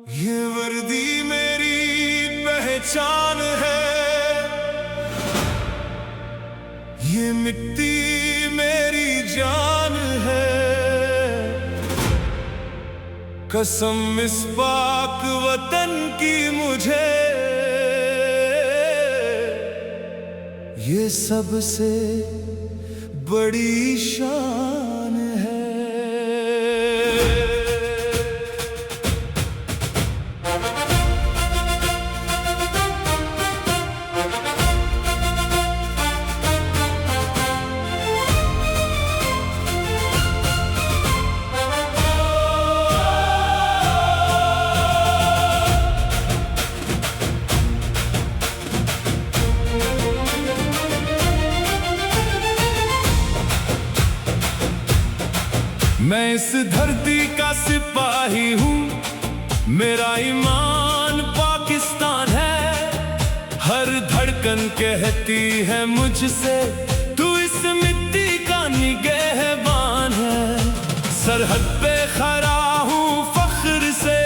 ये वर्दी मेरी पहचान है, ये मिट्टी मेरी जान है। कसम इस पाक वतन की मुझे, ये सबसे बड़ी शान है। मैं इस धरती का सिपाही हूँ, मेरा ईमान पाकिस्तान है। हर धड़कन कहती है मुझसे, तू इस मिट्टी का निगहबान है। सरहद पे खड़ा हूँ फख्र से,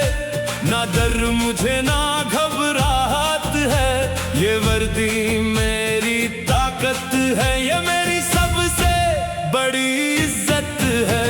ना डर मुझे ना घबराहट है। ये वर्दी मेरी ताकत है, ये मेरी सबसे बड़ी इज्जत है।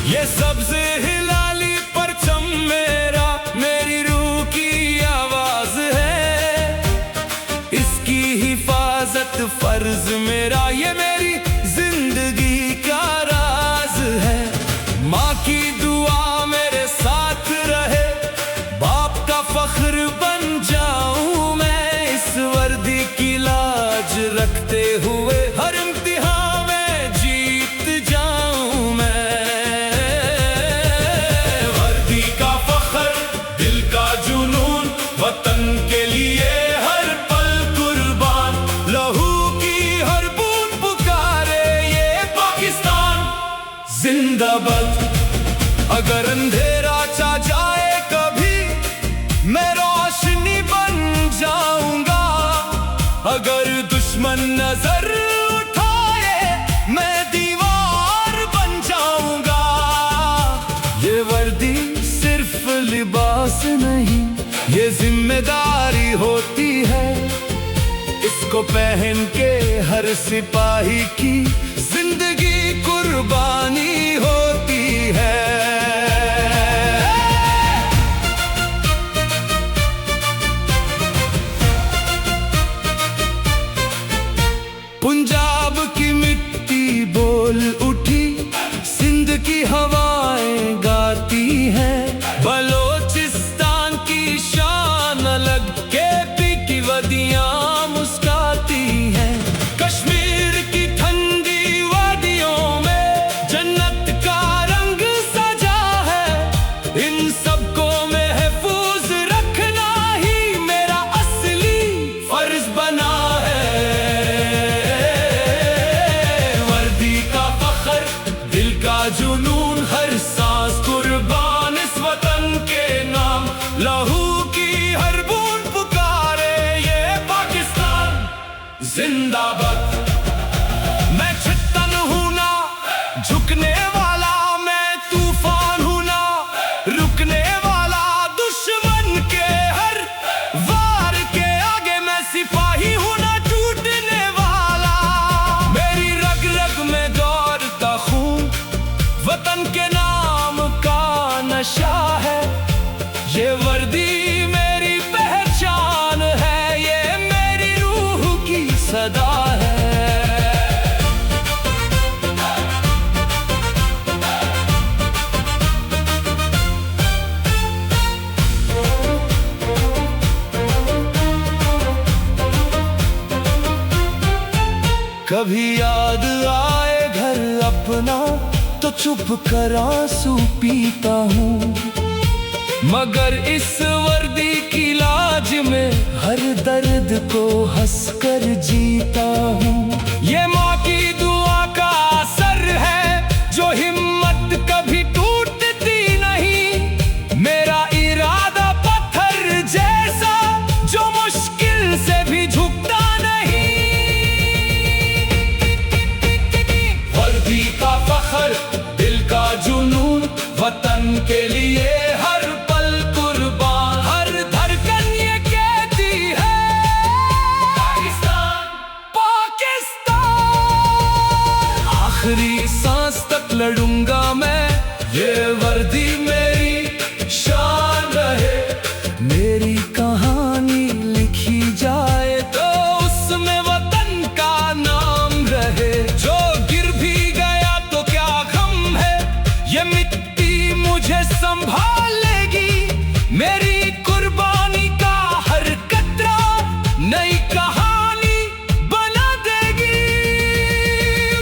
ये सबसे हिलाली परचम मेरा, मेरी रूह की आवाज है। इसकी हिफाजत फर्ज मेरा, ये मेरी जिंदगी का राज है। माँ की दुआ मेरे साथ रहे, बाप का फख्र बन जाऊं मैं। इस वर्दी की लाज रखते हुए हर इम्तिहान में जीत जाऊं मैं। वतन के लिए हर पल कुर्बान, लहू की हर बूंद पुकारे ये पाकिस्तान जिंदाबाद। अगर अंधेरा छा जाए कभी, मैं रोशनी बन जाऊंगा। अगर दुश्मन नजर उठाए, मैं दीवार बन जाऊंगा। ये वर्दी सिर्फ लिबास नहीं, ये जिम्मेदारी होती है। इसको पहन के हर सिपाही की जिंदगी कुर्बानी होती है। पंजाब की मिट्टी बोल उठी, सिंध की हवाएं गाती हैं। बलोचिस्तान की शान अलग, केपी की वादियां मुस्काती हैं। कश्मीर की ठंडी वादियों में जन्नत का रंग सजा है। इन सबको महफूज रखना ही मेरा असली फर्ज बना है। वर्दी का फख्र, दिल का जुनून, हर सांस कुर्बान इस वतन के नाम। लहू की हर बूंद पुकारे ये पाकिस्तान जिंदाबाद। मैं छितन हूं ना झुकने वाला, मैं तूफान हूं ना रुकने वाला। दुश्मन के हर वार के आगे मैं सिपाही हूं ना टूटने वाला। मेरी रग रग में दौड़ता खून, वतन के नाम का नशा है। ये वर्दी मेरी पहचान है, ये मेरी रूह की सदा है। कभी याद आए घर अपना, तो चुप कर आंसू पीता हूँ। मगर इस वर्दी की लाज में हर कर जीता हूँ। ये माँ की दुआ का असर है जो हिम्मत कभी टूटती नहीं। मेरा इरादा पत्थर जैसा जो मुश्किल से भी झुकता नहीं। वर्दी का फख्र, दिल का जुनून, वतन के लिए हर पल कुर्बान। हर धड़कन ये कहती है पाकिस्तान, पाकिस्तान। आखिरी सांस तक लड़ूंगा मैं, ये वर्दी मेरी शान रहे। मेरी कहानी लिखी जाए तो उसमें वतन का नाम रहे। जो गिर भी गया तो क्या गम है, ये मिट्टी मुझे संभाल लेगी। मेरी कुर्बानी का हर कतरा नई कहानी बना देगी।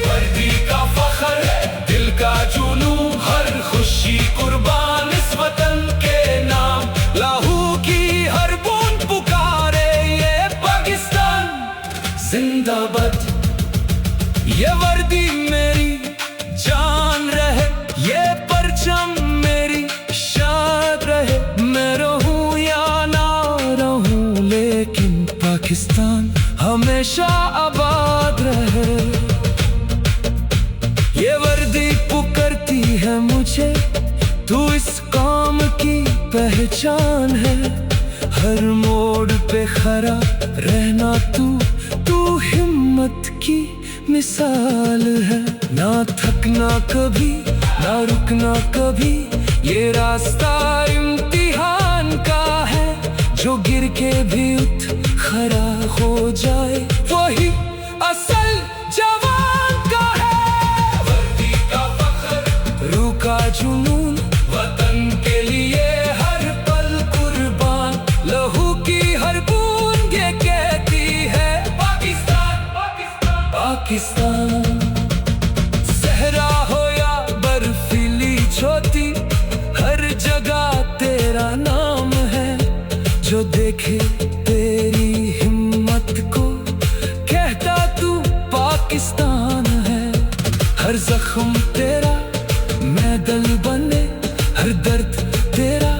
वर्दी का फख्र, दिल का जुनून, हर खुशी कुर्बान इस वतन के नाम। लहू की हर बूंद पुकारे ये पाकिस्तान जिंदाबाद। ये वर्दी मेरी जान रहे, ये परचम मेरी शान रहे। मैं रहूं या ना रहूं लेकिन पाकिस्तान हमेशा आबाद रहे। ये वर्दी पुकारती है मुझे, तू इस कौम की पहचान है। हर मोड़ पे खड़ा रहना तू हिम्मत की मिसाल है। ना थकना कभी, ना रुकना कभी, ये रास्ता इम्तिहान का है। जो गिर के भी उठ खड़ा हो जाए वही असल जवान का है। वर्दी का फख्र, रूह का जुनून, वतन के लिए हर पल कुर्बान। लहू की हर बूंद ये कहती है पाकिस्तान, पाकिस्तान, पाकिस्तान। सहरा हो या बर्फीली चोटी, हर जगह तेरा नाम है। जो देखे तेरी हिम्मत को कहता तू पाकिस्तान है। हर जख्म तेरा मैदल बने, हर दर्द तेरा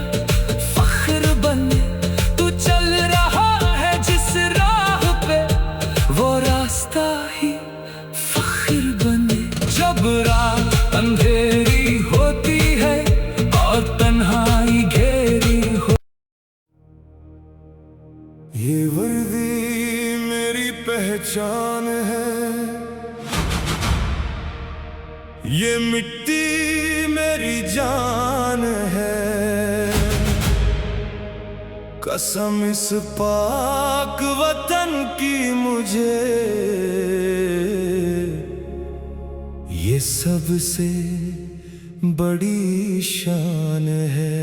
फख्र बने। तू चल रहा है जिस राह पे, वो रास्ता ही फख्र बने। जब रात अंधेरी होती है और तन्हाई घेरी हो, ये वर्दी मेरी पहचान है। ये मिट्टी मेरी जान है। कसम इस पाक वतन की मुझे, ये सबसे बड़ी शान है।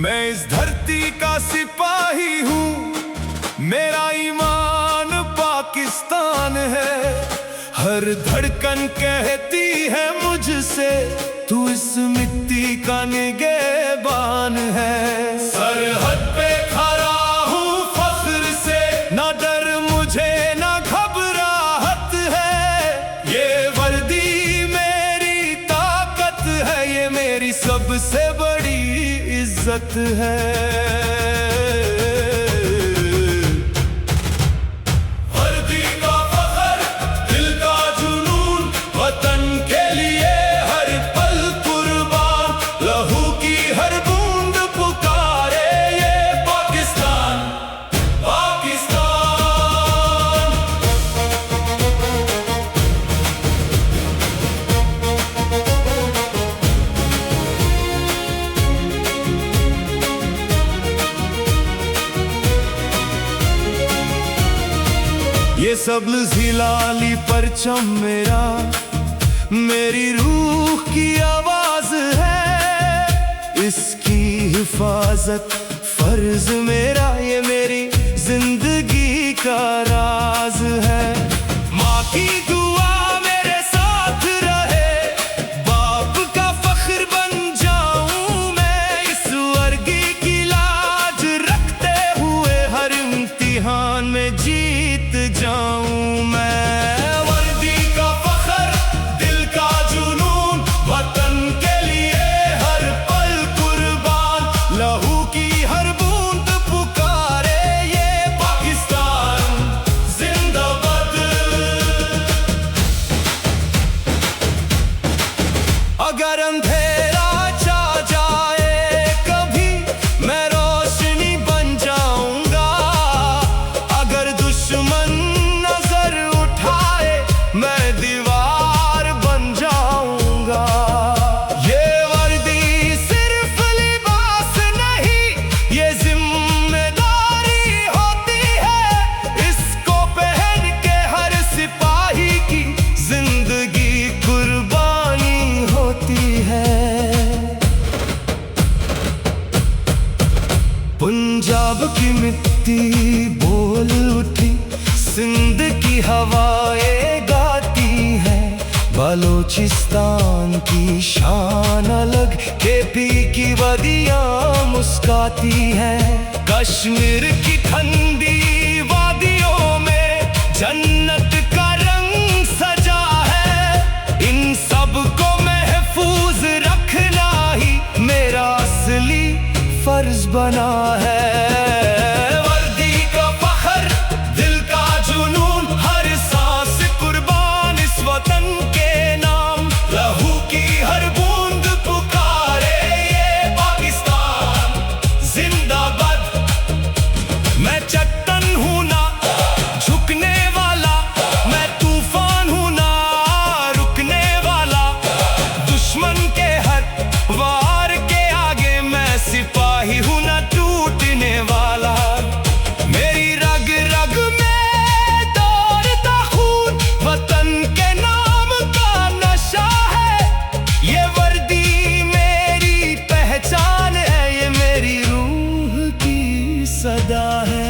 मैं इस धरती का सिपाही हूँ, मेरा ईमान पाकिस्तान है। हर धड़कन कहती है मुझसे, तू इस मिट्टी का निगहबान है। सरहद पे खड़ा हूँ फख्र से, ना डर मुझे ना घबराहट है। ये वर्दी मेरी ताकत है, ये मेरी सबसे बड़ी इज्जत है। वर्दी का फख्र, दिल का जुनून, वतन के लिए हर पल कुर्बान। लहू की हर बूंद पुकारे ये पाकिस्तान, पाकिस्तान। ये सब्ज़ हिलाली परचम मेरा, मेरी रूह की आवाज है। हिफाजत फर्ज मेरा, ये मेरी जिंदगी का राज है। माँ की दुआ मेरे साथ रहे, बाप का फख्र बन जाऊं मैं, इस वर्गी की लाज रखते हुए हर इम्तिहान में जीत जाऊं मैं। वर्दी का फख्र, दिल का जुनून, वतन के लिए हर पल कुर्बान, लहू की हर बूंद पुकारे ये पाकिस्तान जिंदाबाद। अगर अंधेरा छा जाए कभी, मैं रोशनी बन जाऊंगा, अगर दुश्मन नजर उठाए मैं दीवार बन जाऊंगा। ये वर्दी सिर्फ लिबास नहीं, ये जिम्मेदारी होती है, इसको पहन के हर सिपाही की जिंदगी कुर्बानी होती है। पंजाब की मिट्टी बोल उठी, सिंध की हवाएं गाती है, बलोचिस्तान की शान अलग, केपी की वादियां मुस्काती है। कश्मीर की ठंडी वादियों में जन्नत का रंग सजा है, इन सब को महफूज रखना ही मेरा असली फर्ज बना है। वर्दी का फख्र, दिल का जुनून, हर सांस कुर्बान इस वतन के नाम, लहू की हर बूंद पुकारे ये पाकिस्तान जिंदाबाद। मैं चट्टान हूं ना झुकने वाला, मैं तूफान हूं ना रुकने वाला, दुश्मन के हर वार के आगे मैं सिपाही हूं ना टूटने वाला। मेरी रग रग में दौड़ता खून, वतन के नाम का नशा है, ये वर्दी मेरी पहचान है, ये मेरी रूह की सदा है।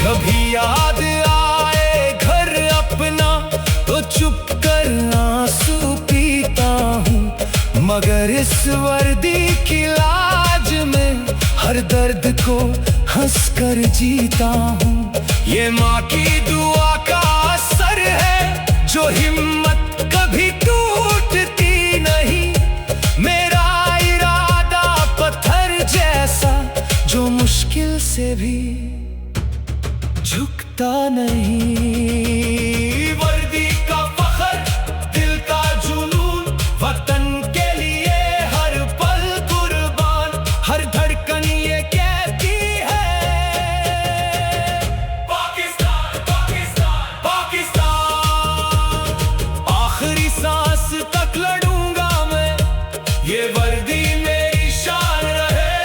कभी याद आए घर अपना तो चुप कर आंसू पीता हूँ, मगर इस वर्दी की लाज में हर दर्द को हंस कर जीता हूँ। ये माँ की दुआ का असर है, जो हिम्मत कभी टूटती नहीं, मेरा इरादा पत्थर जैसा जो मुश्किल से भी झुकता नहीं। वर्दी का फख्र, दिल का जुनून, वतन के लिए हर पल कुर्बान, हर धड़कन ये कहती है पाकिस्तान पाकिस्तान पाकिस्तान। आखिरी सांस तक लड़ूंगा मैं, ये वर्दी मेरी शान रहे,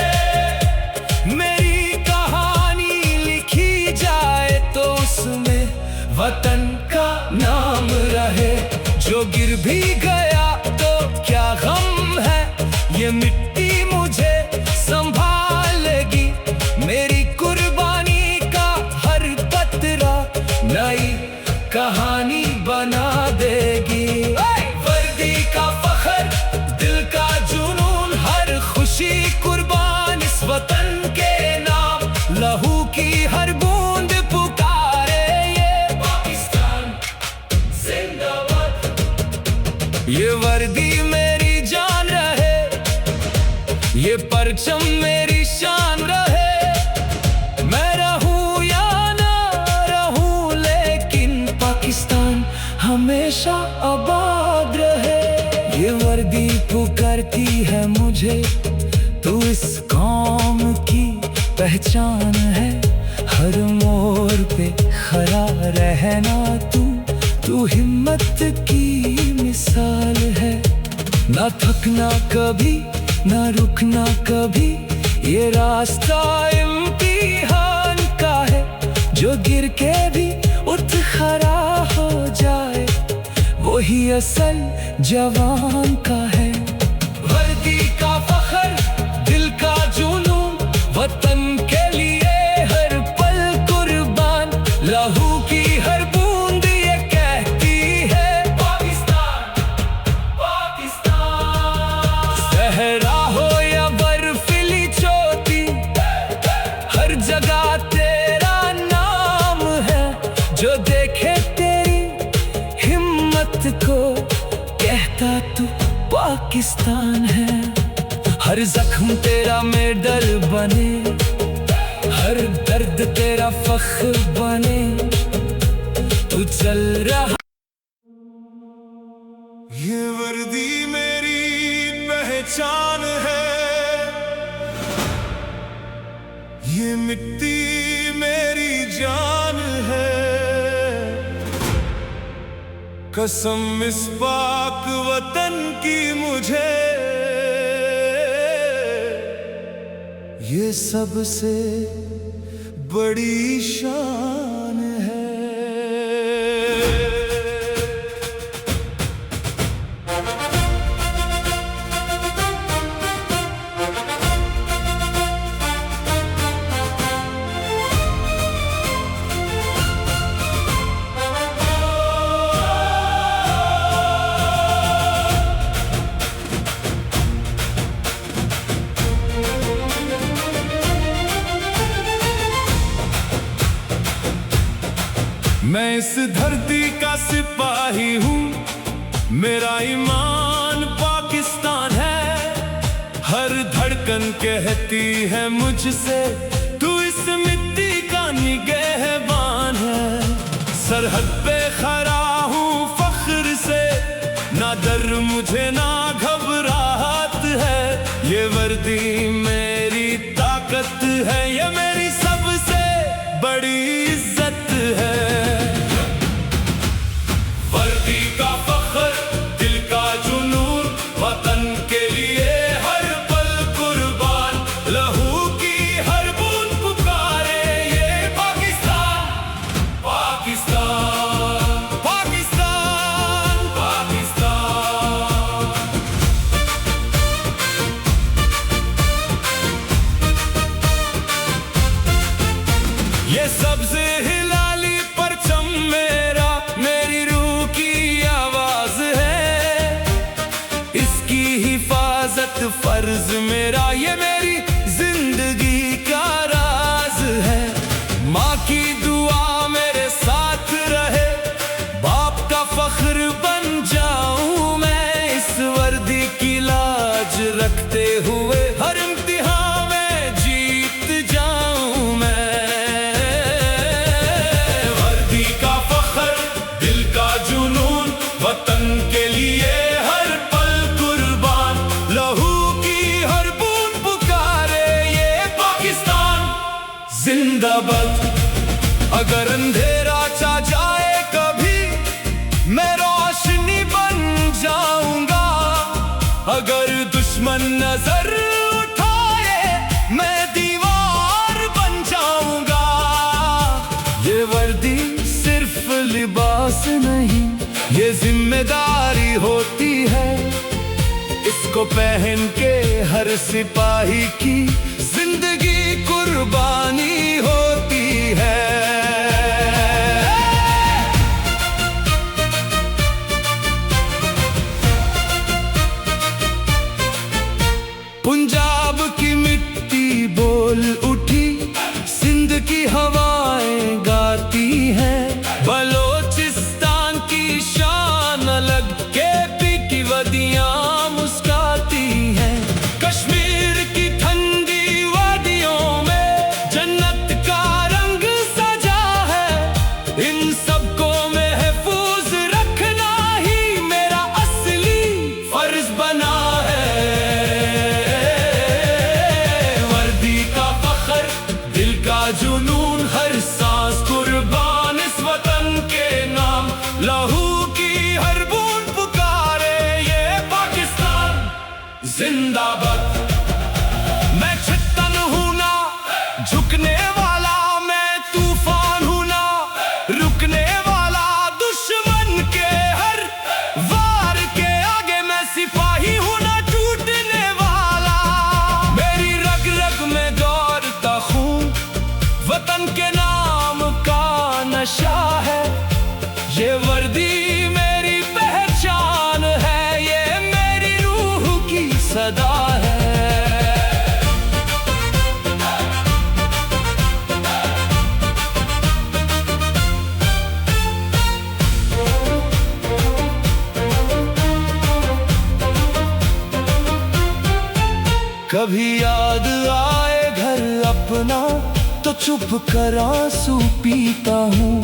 मेरी कहानी लिखी जाए तो उसमें वतन का नाम रहे। जो गिर भी गया तो क्या गम है, ये मिट्टी मुझे संभालेगी, मेरी कुर्बानी का हर कतरा नई कहानी बना देगी। वर्दी का फख्र, दिल का जुनून, हर खुशी कुर्बान इस वतन के नाम, लहू की हर बूंद पुकारे ये पाकिस्तान जिंदाबाद। ये वर्दी मेरी जान रहे, ये परचम मेरी शान रहे, मैं रहूं या ना रहूं, लेकिन पाकिस्तान हमेशा आबाद रहे। ये वर्दी पुकारती है मुझे, तू इस कौम की पहचान है, हर मोड़ पे खड़ा रहना तू हिम्मत की मिसाल है। ना थकना कभी ना रुकना कभी। ये रास्ता इम्तिहान का है, जो गिर के भी उठ खड़ा हो जाए, वही असल जवान का है। वर्दी का फख्र, दिल का जुनून, वतन के लिए हर पल कुर्बान। लहू की हर बूंद ये कहती है पाकिस्तान, पाकिस्तान। सहरा हो या बर्फीली चोटी, हर जगह तेरा नाम है। जो देखे तेरी हिम्मत को, कहता तू पाकिस्तान है। हर जख्म तेरा मेडल बने, हर दर्द तेरा फख्र बने। तू चल रहा। ये वर्दी मेरी पहचान है, ये मिट्टी मेरी जान है। कसम इस पाक वतन की मुझे, ये सबसे बड़ी शान है। मैं इस धरती का सिपाही हूँ, मेरा ईमान पाकिस्तान है। हर धड़कन कहती है मुझसे, तू इस मिट्टी का निगहबान है। सरहद पे खड़ा हूँ फख्र से, ना डर मुझे ना घबराहट है। ये वर्दी मेरी ताकत है, ये मेरी सबसे बड़ी इज्जत है। ये सबसे हिलाली परचम मेरा, मेरी रूह की आवाज है। इसकी हिफाजत फर्ज मेरा, ये मेरी जिंदगी का राज है। माँ की दुआ मेरे साथ रहे, बाप का फख्र बन जाऊं मैं। इस वर्दी की लाज रखते हुए हर इम्तिहान में जीत जाऊं मैं। वतन के लिए हर पल कुर्बान, लहू की हर बूंद पुकारे ये पाकिस्तान जिंदाबाद। अगर अंधेरा छा जाए कभी, मैं रोशनी बन जाऊंगा। अगर दुश्मन नजर उठाए, मैं दीवार बन जाऊंगा। ये वर्दी सिर्फ लिबास नहीं, ये जिम्मेदारी होती है। इसको पहन के हर सिपाही की जिंदगी कुर्बानी होती है। पंजाब की मिट्टी बोल उठी, सिंध की हवाएं गाती हैं। बलोचिस्तान की शान अलग, केपी की वादियां मुस्काती हैं। कश्मीर की ठंडी वादियों में जन्नत का रंग सजा है। इन सबको महफूज रखना ही मेरा असली फर्ज बना है। वर्दी का फख्र, दिल का जुनून, हर सांस कुर्बान इस वतन के नाम। लहू की हर बूंद पुकारे ये पाकिस्तान जिंदाबाद। कभी याद आए घर अपना तो चुप कर आंसू पीता हूँ,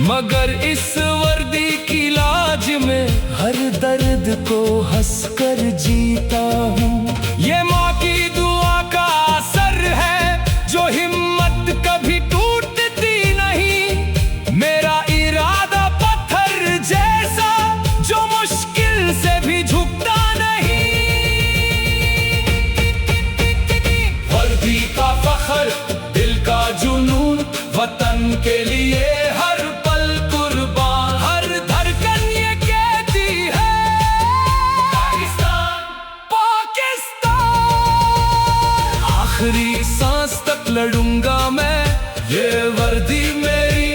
मगर इस वर्दी की लाज में हर दर्द को हंसकर जीता हूँ। ये माँ की दुआ का असर है जो हिम्मत कभी टूटती नहीं। मेरा इरादा पत्थर जैसा जो मुश्किल से भी झुकता नहीं। वर्दी का फख्र, दिल का जुनून, वतन के लिए हर पल कुर्बान, हर धड़कन ये कहती है पाकिस्तान, पाकिस्तान। आखिरी सांस तक लड़ूंगा मैं, ये वर्दी मेरी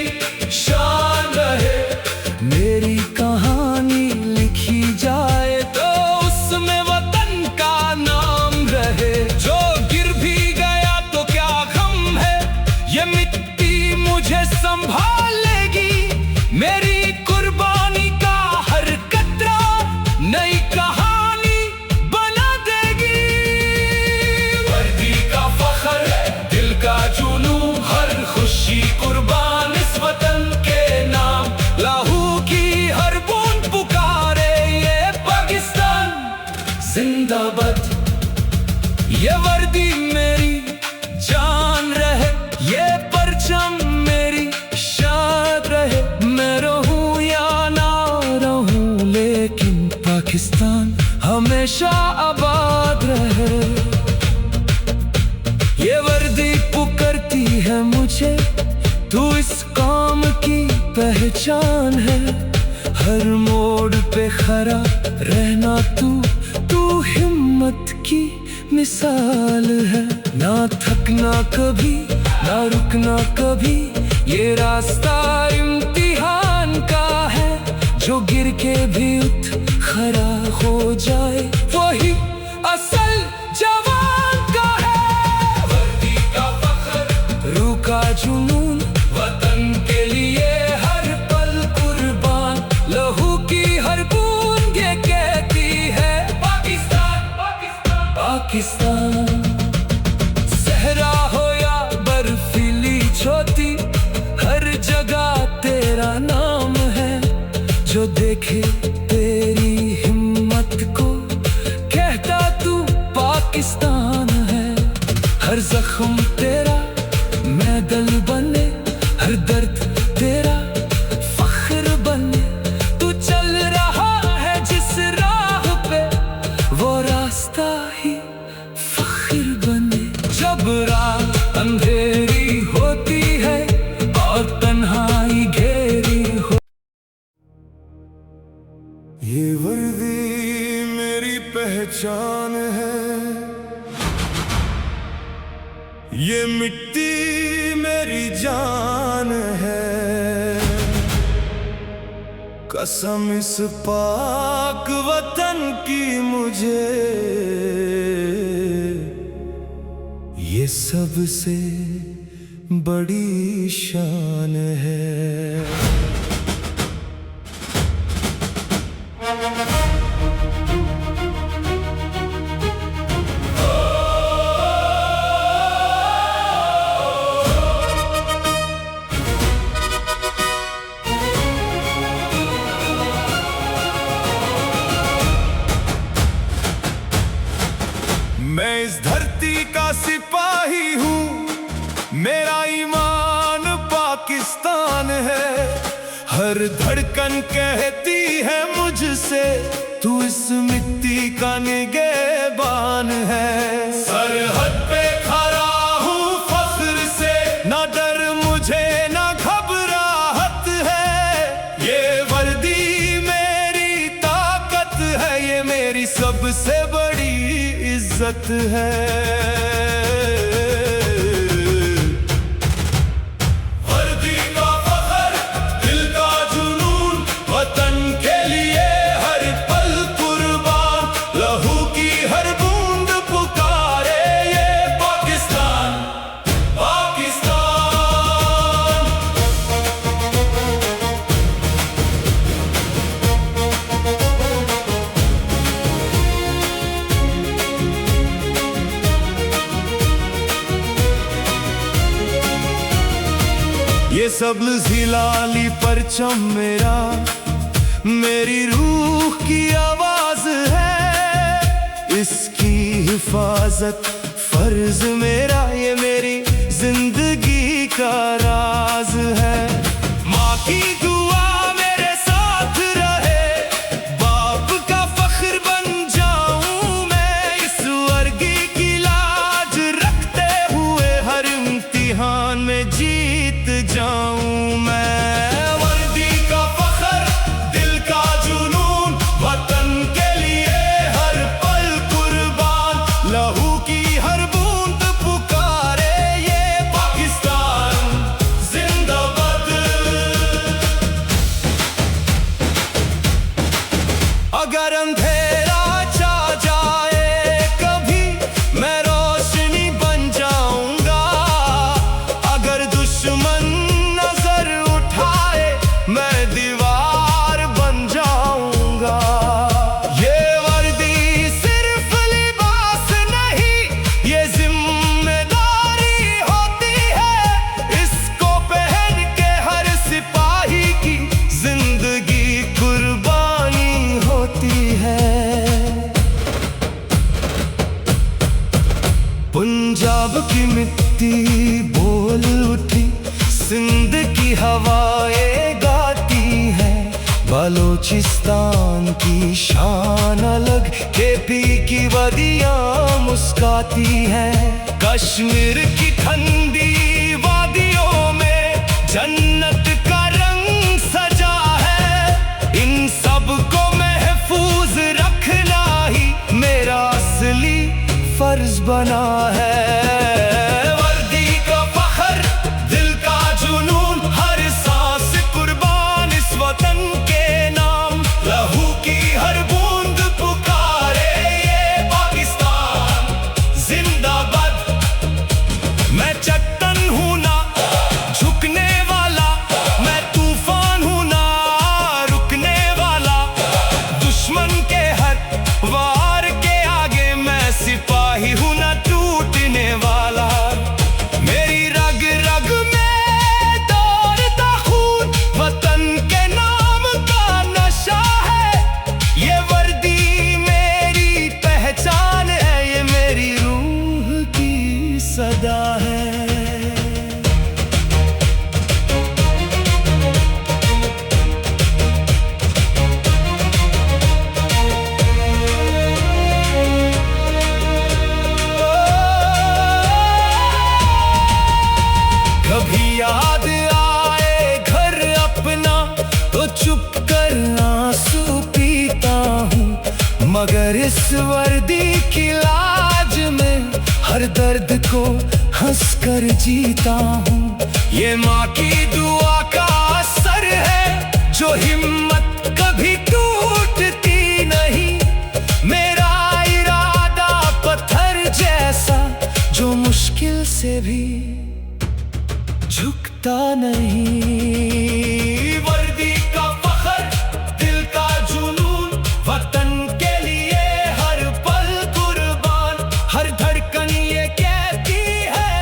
शान रहे। मेरी कहानी लिखी जाए तो उसमें वतन का नाम रहे। जो गिर भी गया तो क्या गम है, ये मिट्टी मुझे संभाल लेगी। मेरी कुर्बानी का हर कतरा नई कहानी बना देगी। वर्दी का फख्र, दिल का जुनून, हर खुशी कुर्बान इस वतन के नाम। लहू की हर बूंद पुकारे ये पाकिस्तान जिंदाबाद। ये वर्दी मेरी जान रहे, ये परचम मेरी शान रहे। मैं रहूं या ना रहूं लेकिन पाकिस्तान हमेशा आबाद रहे। ये वर्दी पुकारती है मुझे, तू इस काम की पहचान है। हर मोड़ पे खड़ा रहना तू हिम्मत की मिसाल है। ना थकना कभी, ना रुकना कभी, ये रास्ता इम्तिहान का है। जो गिर के भी उठ खड़ा हो जाए वही असल जवान का है। वर्दी का फख्र, रूह का जुनून, वतन के लिए हर पल कुर्बान। लहू की हर बूंद ये कहती है पाकिस्तान, पाकिस्तान, पाकिस्तान। सहरा हो या बर्फीली चोटी, हर जगह तेरा नाम है। जो देखे तेरी हिम्मत को कहता तू पाकिस्तान है। हर जख्म तेरा मैदल बने, हर दर्द तेरा फख्र बने। तू चल रहा है जिस राह पे वो रास्ता ही फख्र बने। जब रात अंधेरी होती है और तन्हाई घेरी हो, ये वर्दी मेरी पहचान है। ये मिट्टी मेरी जान है। कसम इस पाक वतन की मुझे, ये सबसे बड़ी शान है। मैं इस धरती का सिपाही हूँ, मेरा ईमान पाकिस्तान है। हर धड़कन कहती है मुझसे तू इस मिट्टी का निगहबान है। सरहद पे खड़ा हूँ फख्र से, ना डर मुझे ना घबराहट है। ये वर्दी मेरी ताकत है, ये मेरी सबसे बड़ी इज्जत है। वर्दी का फख्र, दिल का जुनून, वतन के लिए हर पल कुर्बान। लहू की हर बूंद पुकारे ये पाकिस्तान, पाकिस्तान। सब्ज़ हिलाली परचम मेरा, मेरी रूह की आवाज है, इसकी हिफाजत फर्ज मेरा, ये मेरी जिंदगी का राज है। माँ की दुआ मेरे साथ रहे, बाप का फख्र बन जाऊं मैं, इस वर्गी की लाज रखते हुए हर इम्तिहान में जीत जाऊं मैं। वर्दी का फख्र, दिल का जुनून, वतन के लिए हर पल कुर्बान, लहू की हर बूंद पुकारे ये पाकिस्तान जिंदाबाद। अगर अंधेरा छा जाए कभी, मैं रोशनी बन जाऊंगा, अगर दुश्मन नजर उठाए मैं दीवार बन जाऊंगा। ये वर्दी सिर्फ लिबास नहीं, ये जिम्मेदारी होती है, इसको पहन के हर सिपाही की जिंदगी कुर्बानी होती है। पंजाब की मिट्टी बोल उठी, सिंध की हवाएं गाती हैं, बलोचिस्तान की शान अलग, केपी की वादियां मुस्काती हैं, कश्मीर की ठंडी वादियों में जन्नत का रंग सजा है, इन सब को महफूज रखना ही मेरा असली फर्ज बना है। वर्दी का फख्र, दिल का जुनून, हर सांस कुर्बान इस वतन के नाम, लहू की हर बूंद पुकारे ये पाकिस्तान जिंदाबाद। मैं चट्टान हूं ना झुकने वाला, मैं तूफान हूं ना रुकने वाला, दुश्मन के हर वार के आगे मैं सिपाही हूं ना टूटने वाला। मेरी रग रग में दौड़ता खून, वतन के नाम का नशा है, ये वर्दी मेरी पहचान है, ये मेरी रूह की सदा है। कभी याद आए घर अपना तो चुप कर आंसू पीता हूँ, मगर इस वर्दी की लाज में हर दर्द को हंस कर जीता हूँ। ये माँ की दुआ का असर है, जो हिम्मत कभी टूटती नहीं, मेरा इरादा पत्थर जैसा जो मुश्किल से भी झुकता नहीं। वर्दी का फख्र, दिल का जुनून, वतन के लिए हर पल कुर्बान, हर धड़कन ये कहती है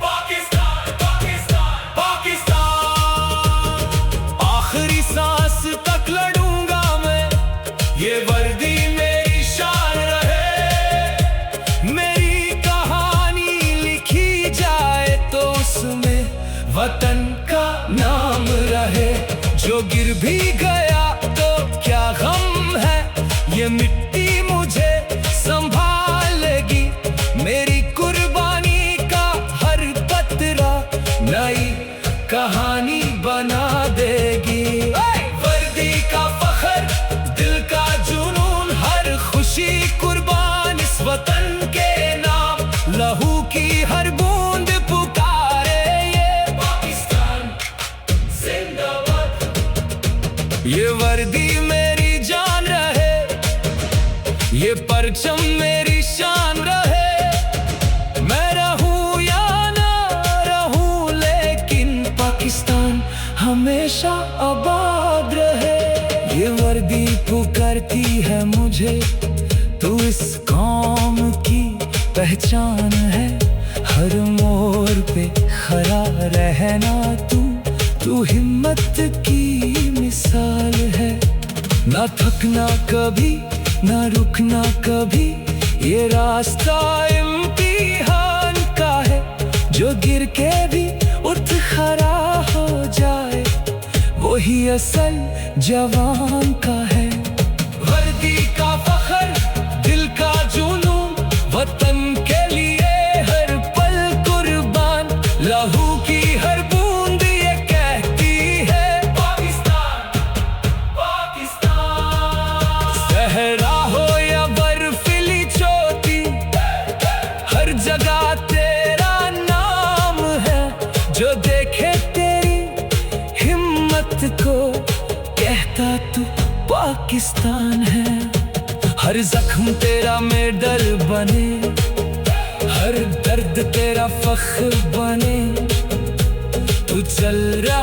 पाकिस्तान पाकिस्तान पाकिस्तान। आखिरी सांस तक लड़ूंगा मैं, ये वर्दी मेरी शान रहे, मेरी कहानी लिखी जाए तो उसमें वतन का नाम रहे। जो गिर भी गया तो क्या गम है, ये मिट्टी मुझे संभालेगी, मेरी कुर्बानी का हर पतरा नई कहानी बना देगी। वर्दी का फख्र, दिल का जुनून, हर खुशी कुर्बान इस वतन के नाम, लहू की हर बूंद पुकारे ये पाकिस्तान जिंदाबाद। ये वर्दी मेरी जान रहे, ये परचम मेरी शान रहे, मैं रहूं या ना रहूं, लेकिन पाकिस्तान हमेशा आबाद रहे। ये वर्दी पुकारती है मुझे, तू इस कौम की पहचान है, हर मोड़ पे खड़ा रहना तू हिम्मत की मिसाल है। ना थकना कभी, ना रुकना कभी, ये रास्ता इम्तिहान का है। जो गिर के भी उठ खड़ा हो जाए, वही असल जवान का है। वर्दी का फख्र, दिल का जुनून, वतन के लिए हर पल कुर्बान। लहू की हर बूंद ये कहती है पाकिस्तान, पाकिस्तान। सहरा हो या बर्फीली चोटी, हर जगह तेरा नाम है। जो देखे तेरी हिम्मत को, कहता तू पाकिस्तान है। हर जख्म तेरा मेडल बने, हर दर्द तेरा फख्र बने। तू चल रहा